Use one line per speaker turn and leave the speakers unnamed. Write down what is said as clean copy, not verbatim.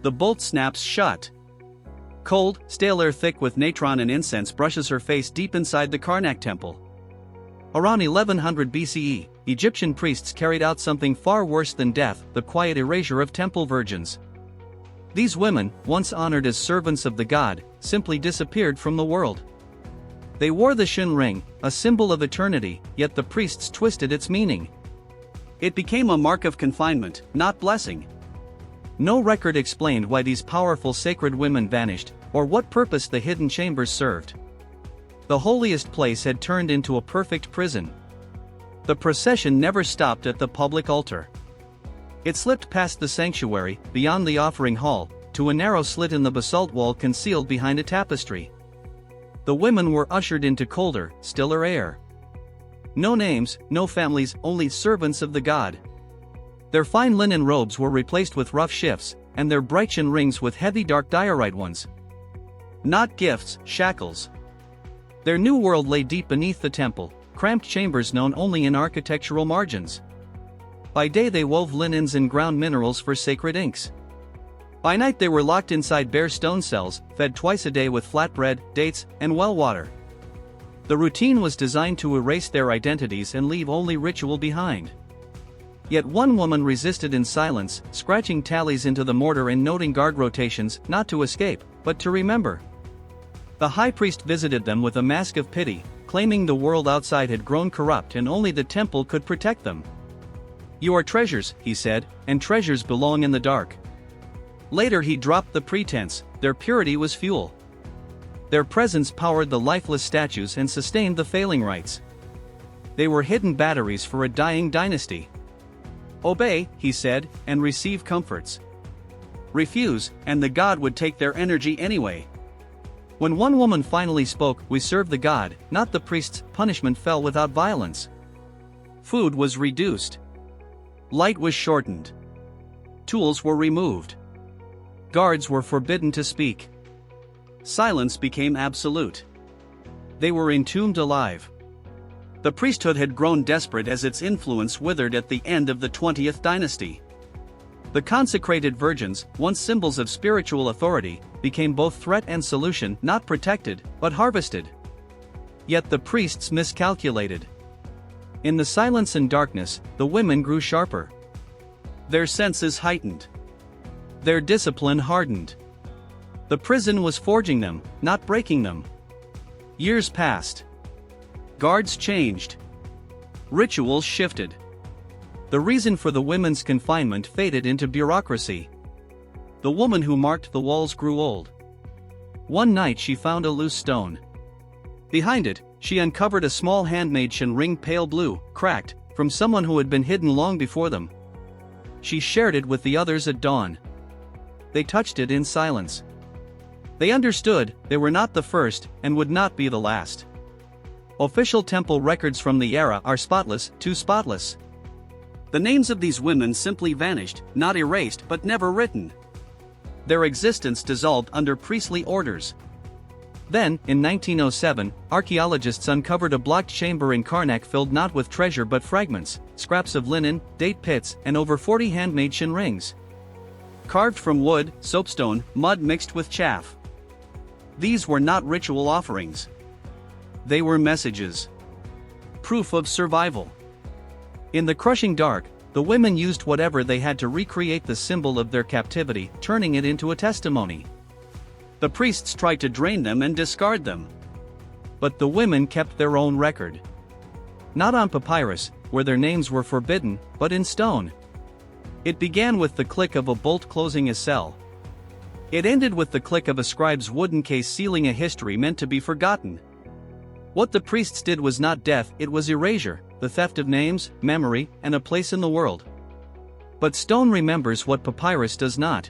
The bolt snaps shut. Cold, stale air thick with natron and incense brushes her face deep inside the Karnak Temple. Around 1100 BCE, Egyptian priests carried out something far worse than death, the quiet erasure of temple virgins. These women, once honored as servants of the god, simply disappeared from the world. They wore the Shen ring, a symbol of eternity, yet the priests twisted its meaning. It became a mark of confinement, not blessing. No record explained why these powerful sacred women vanished, or what purpose the hidden chambers served. The holiest place had turned into a perfect prison. The procession never stopped at the public altar. It slipped past the sanctuary, beyond the offering hall, to a narrow slit in the basalt wall concealed behind a tapestry. The women were ushered into colder, stiller air. No names, no families, only servants of the god. Their fine linen robes were replaced with rough shifts, and their bright Shen rings with heavy dark diorite ones. Not gifts, shackles. Their new world lay deep beneath the temple, cramped chambers known only in architectural margins. By day they wove linens and ground minerals for sacred inks. By night they were locked inside bare stone cells, fed twice a day with flatbread, dates, and well water. The routine was designed to erase their identities and leave only ritual behind. Yet one woman resisted in silence, scratching tallies into the mortar and noting guard rotations, not to escape, but to remember. The high priest visited them with a mask of pity, claiming the world outside had grown corrupt and only the temple could protect them. "You are treasures," he said, "and treasures belong in the dark." Later he dropped the pretense, their purity was fuel. Their presence powered the lifeless statues and sustained the failing rites. They were hidden batteries for a dying dynasty. "Obey," he said, "and receive comforts. Refuse, and the god would take their energy anyway." When one woman finally spoke, "We serve the god, not the priests," punishment fell without violence. Food was reduced. Light was shortened. Tools were removed. Guards were forbidden to speak. Silence became absolute. They were entombed alive. The priesthood had grown desperate as its influence withered at the end of the 20th dynasty. The consecrated virgins, once symbols of spiritual authority, became both threat and solution, not protected, but harvested. Yet the priests miscalculated. In the silence and darkness, the women grew sharper. Their senses heightened. Their discipline hardened. The prison was forging them, not breaking them. Years passed. Guards changed. Rituals shifted. The reason for the women's confinement faded into bureaucracy. The woman who marked the walls grew old. One night she found a loose stone. Behind it, she uncovered a small handmade Shen ring, pale blue, cracked, from someone who had been hidden long before them. She shared it with the others at dawn. They touched it in silence. They understood they were not the first and would not be the last. Official temple records from the era are spotless, too spotless. The names of these women simply vanished, not erased but never written. Their existence dissolved under priestly orders. Then, in 1907, archaeologists uncovered a blocked chamber in Karnak filled not with treasure but fragments, scraps of linen, date pits, and over 40 handmade Shen rings. Carved from wood, soapstone, mud mixed with chaff. These were not ritual offerings. They were messages. Proof of survival. In the crushing dark, the women used whatever they had to recreate the symbol of their captivity, turning it into a testimony. The priests tried to drain them and discard them. But the women kept their own record. Not on papyrus, where their names were forbidden, but in stone. It began with the click of a bolt closing a cell. It ended with the click of a scribe's wooden case sealing a history meant to be forgotten. What the priests did was not death, it was erasure, the theft of names, memory, and a place in the world. But stone remembers what papyrus does not.